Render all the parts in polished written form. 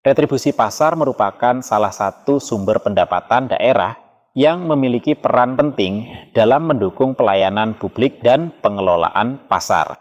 retribusi pasar merupakan salah satu sumber pendapatan daerah yang memiliki peran penting dalam mendukung pelayanan publik dan pengelolaan pasar.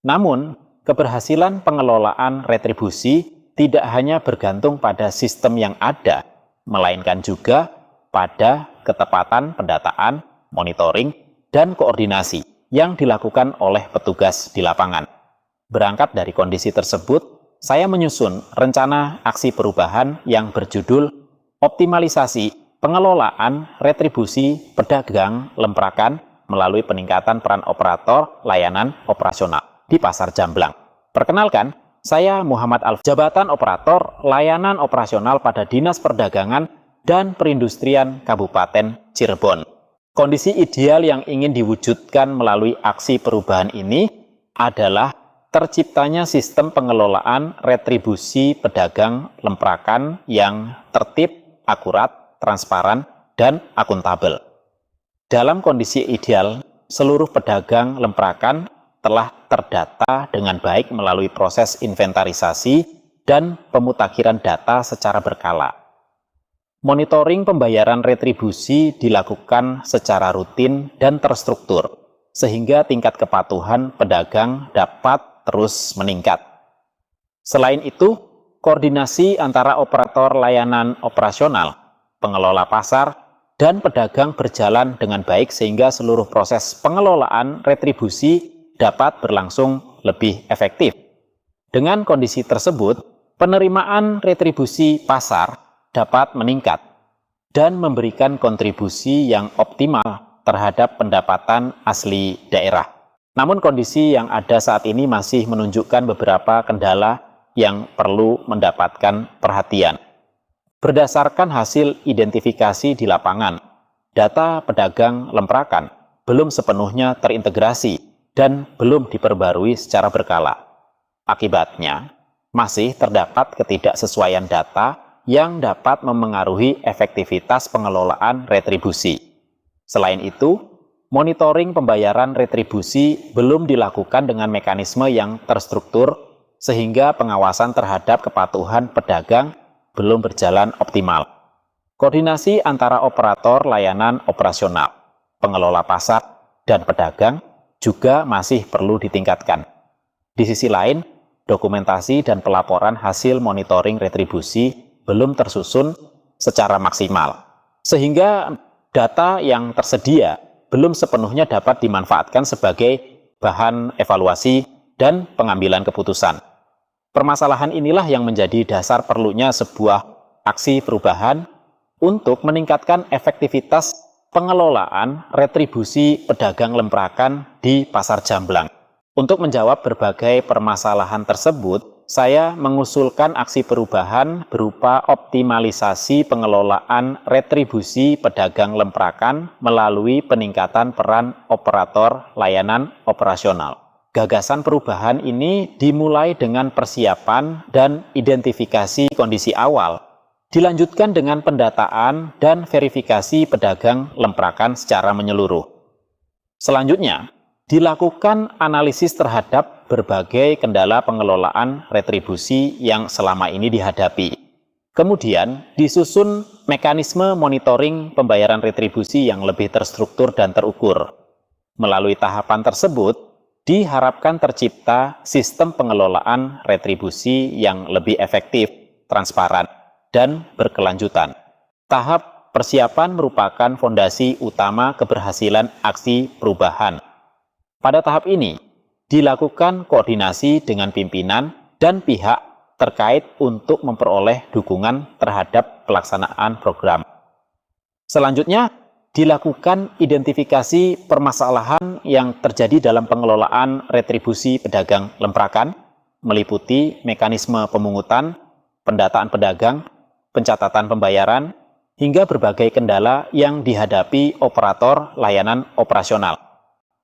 Namun, keberhasilan pengelolaan retribusi tidak hanya bergantung pada sistem yang ada, melainkan juga pada ketepatan pendataan, monitoring, dan koordinasi yang dilakukan oleh petugas di lapangan. Berangkat dari kondisi tersebut, saya menyusun rencana aksi perubahan yang berjudul Optimalisasi Pengelolaan Retribusi Pedagang Lemprakan melalui peningkatan peran operator layanan operasional di Pasar Jamblang. Perkenalkan, saya Muhammad Alf, Jabatan Operator Layanan Operasional pada Dinas Perdagangan dan Perindustrian Kabupaten Cirebon. Kondisi ideal yang ingin diwujudkan melalui aksi perubahan ini adalah terciptanya sistem pengelolaan retribusi pedagang lemprakan yang tertib, akurat, transparan, dan akuntabel. Dalam kondisi ideal, seluruh pedagang lemprakan telah terdata dengan baik melalui proses inventarisasi dan pemutakhiran data secara berkala. Monitoring pembayaran retribusi dilakukan secara rutin dan terstruktur, sehingga tingkat kepatuhan pedagang dapat terus meningkat. Selain itu, koordinasi antara operator layanan operasional, pengelola pasar, dan pedagang berjalan dengan baik sehingga seluruh proses pengelolaan retribusi dapat berlangsung lebih efektif. Dengan kondisi tersebut, penerimaan retribusi pasar dapat meningkat dan memberikan kontribusi yang optimal terhadap pendapatan asli daerah. Namun kondisi yang ada saat ini masih menunjukkan beberapa kendala yang perlu mendapatkan perhatian. Berdasarkan hasil identifikasi di lapangan, data pedagang lemprakan belum sepenuhnya terintegrasi dan belum diperbarui secara berkala. Akibatnya, masih terdapat ketidaksesuaian data yang dapat memengaruhi efektivitas pengelolaan retribusi. Selain itu, monitoring pembayaran retribusi belum dilakukan dengan mekanisme yang terstruktur sehingga pengawasan terhadap kepatuhan pedagang belum berjalan optimal. Koordinasi antara operator layanan operasional, pengelola pasar, dan pedagang juga masih perlu ditingkatkan. Di sisi lain, dokumentasi dan pelaporan hasil monitoring retribusi belum tersusun secara maksimal, sehingga data yang tersedia belum sepenuhnya dapat dimanfaatkan sebagai bahan evaluasi dan pengambilan keputusan. Permasalahan inilah yang menjadi dasar perlunya sebuah aksi perubahan untuk meningkatkan efektivitas pengelolaan retribusi pedagang lemprakan di Pasar Jamblang. Untuk menjawab berbagai permasalahan tersebut, saya mengusulkan aksi perubahan berupa optimalisasi pengelolaan retribusi pedagang lemprakan melalui peningkatan peran operator layanan operasional. Gagasan perubahan ini dimulai dengan persiapan dan identifikasi kondisi awal, dilanjutkan dengan pendataan dan verifikasi pedagang lemprakan secara menyeluruh. Selanjutnya, dilakukan analisis terhadap berbagai kendala pengelolaan retribusi yang selama ini dihadapi. Kemudian, disusun mekanisme monitoring pembayaran retribusi yang lebih terstruktur dan terukur. Melalui tahapan tersebut, diharapkan tercipta sistem pengelolaan retribusi yang lebih efektif, transparan, dan berkelanjutan. Tahap persiapan merupakan fondasi utama keberhasilan aksi perubahan. Pada tahap ini, dilakukan koordinasi dengan pimpinan dan pihak terkait untuk memperoleh dukungan terhadap pelaksanaan program. Selanjutnya, dilakukan identifikasi permasalahan yang terjadi dalam pengelolaan retribusi pedagang lemprakan, meliputi mekanisme pemungutan, pendataan pedagang, pencatatan pembayaran, hingga berbagai kendala yang dihadapi operator layanan operasional.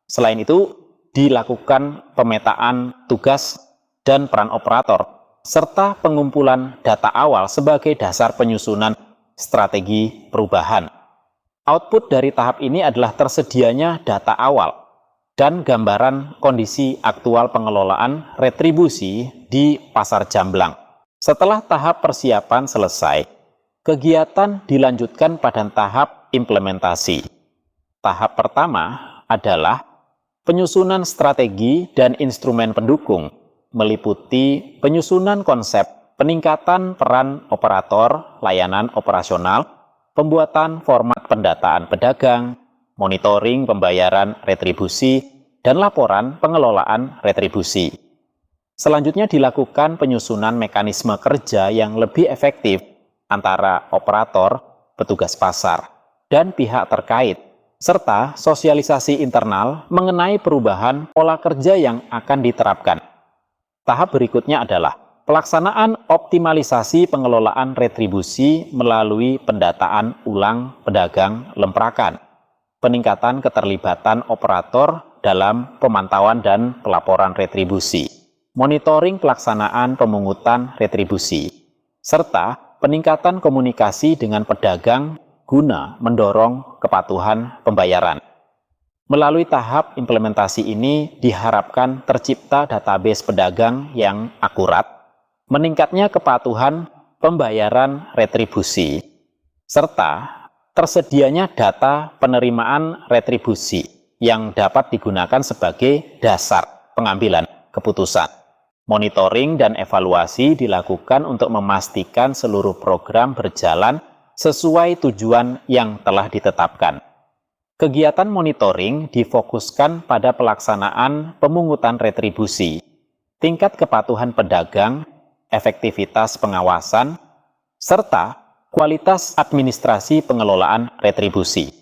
Selain itu, dilakukan pemetaan tugas dan peran operator, serta pengumpulan data awal sebagai dasar penyusunan strategi perubahan. Output dari tahap ini adalah tersedianya data awal dan gambaran kondisi aktual pengelolaan retribusi di Pasar Jamblang. Setelah tahap persiapan selesai, kegiatan dilanjutkan pada tahap implementasi. Tahap pertama adalah penyusunan strategi dan instrumen pendukung, meliputi penyusunan konsep, peningkatan peran operator, layanan operasional, pembuatan format pendataan pedagang, monitoring pembayaran retribusi, dan laporan pengelolaan retribusi. Selanjutnya dilakukan penyusunan mekanisme kerja yang lebih efektif antara operator, petugas pasar, dan pihak terkait, serta sosialisasi internal mengenai perubahan pola kerja yang akan diterapkan. Tahap berikutnya adalah pelaksanaan optimalisasi pengelolaan retribusi melalui pendataan ulang pedagang lemprakan, peningkatan keterlibatan operator dalam pemantauan dan pelaporan retribusi, monitoring pelaksanaan pemungutan retribusi, serta peningkatan komunikasi dengan pedagang guna mendorong kepatuhan pembayaran. Melalui tahap implementasi ini diharapkan tercipta database pedagang yang akurat, meningkatnya kepatuhan pembayaran retribusi, serta tersedianya data penerimaan retribusi yang dapat digunakan sebagai dasar pengambilan keputusan. Monitoring dan evaluasi dilakukan untuk memastikan seluruh program berjalan sesuai tujuan yang telah ditetapkan. Kegiatan monitoring difokuskan pada pelaksanaan pemungutan retribusi, tingkat kepatuhan pedagang, efektivitas pengawasan, serta kualitas administrasi pengelolaan retribusi.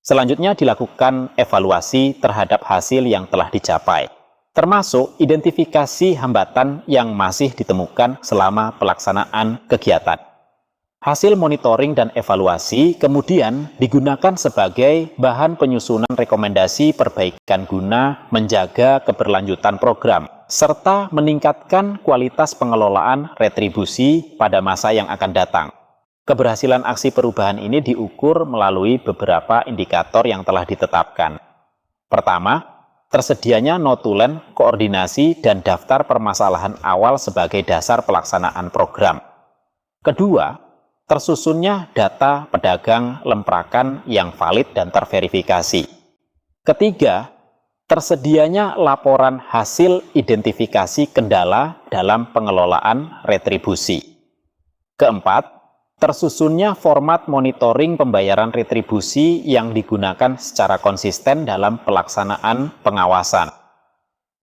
Selanjutnya dilakukan evaluasi terhadap hasil yang telah dicapai, termasuk identifikasi hambatan yang masih ditemukan selama pelaksanaan kegiatan. Hasil monitoring dan evaluasi kemudian digunakan sebagai bahan penyusunan rekomendasi perbaikan guna menjaga keberlanjutan program, serta meningkatkan kualitas pengelolaan retribusi pada masa yang akan datang. Keberhasilan aksi perubahan ini diukur melalui beberapa indikator yang telah ditetapkan. Pertama, tersedianya notulen, koordinasi, dan daftar permasalahan awal sebagai dasar pelaksanaan program. Kedua, tersusunnya data pedagang lemprakan yang valid dan terverifikasi. Ketiga, tersedianya laporan hasil identifikasi kendala dalam pengelolaan retribusi. Keempat, tersusunnya format monitoring pembayaran retribusi yang digunakan secara konsisten dalam pelaksanaan pengawasan.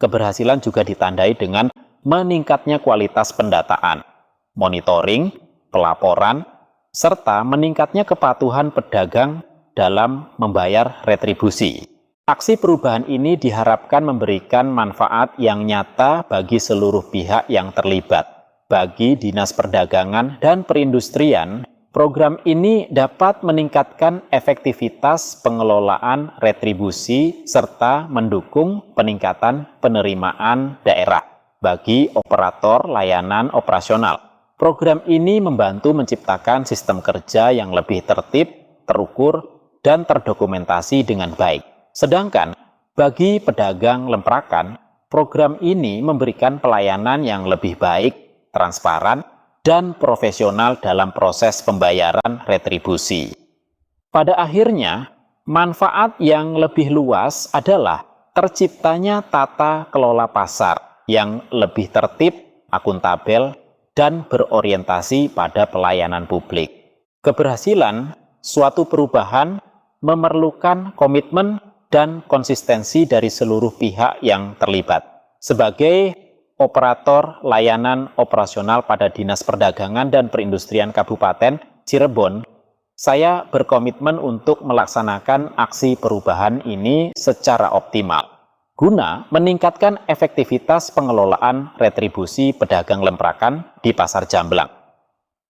Keberhasilan juga ditandai dengan meningkatnya kualitas pendataan, monitoring, pelaporan, serta meningkatnya kepatuhan pedagang dalam membayar retribusi. Aksi perubahan ini diharapkan memberikan manfaat yang nyata bagi seluruh pihak yang terlibat. Bagi Dinas Perdagangan dan Perindustrian, program ini dapat meningkatkan efektivitas pengelolaan retribusi serta mendukung peningkatan penerimaan daerah bagi operator layanan operasional. Program ini membantu menciptakan sistem kerja yang lebih tertib, terukur, dan terdokumentasi dengan baik. Sedangkan bagi pedagang lemprakan, program ini memberikan pelayanan yang lebih baik, transparan, dan profesional dalam proses pembayaran retribusi. Pada akhirnya, manfaat yang lebih luas adalah terciptanya tata kelola pasar yang lebih tertib, akuntabel, dan berorientasi pada pelayanan publik. Keberhasilan suatu perubahan memerlukan komitmen dan konsistensi dari seluruh pihak yang terlibat. Sebagai operator layanan operasional pada Dinas Perdagangan dan Perindustrian Kabupaten Cirebon, saya berkomitmen untuk melaksanakan aksi perubahan ini secara optimal guna meningkatkan efektivitas pengelolaan retribusi pedagang lemprakan di Pasar Jamblang.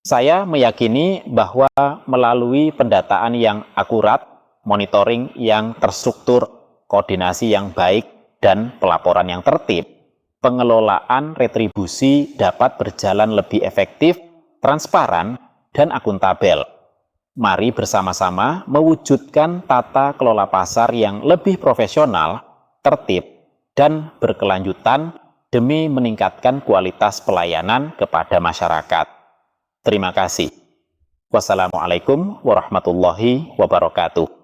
Saya meyakini bahwa melalui pendataan yang akurat, monitoring yang terstruktur, koordinasi yang baik, dan pelaporan yang tertib, pengelolaan retribusi dapat berjalan lebih efektif, transparan, dan akuntabel. Mari bersama-sama mewujudkan tata kelola pasar yang lebih profesional, tertib, dan berkelanjutan demi meningkatkan kualitas pelayanan kepada masyarakat. Terima kasih. Wassalamualaikum warahmatullahi wabarakatuh.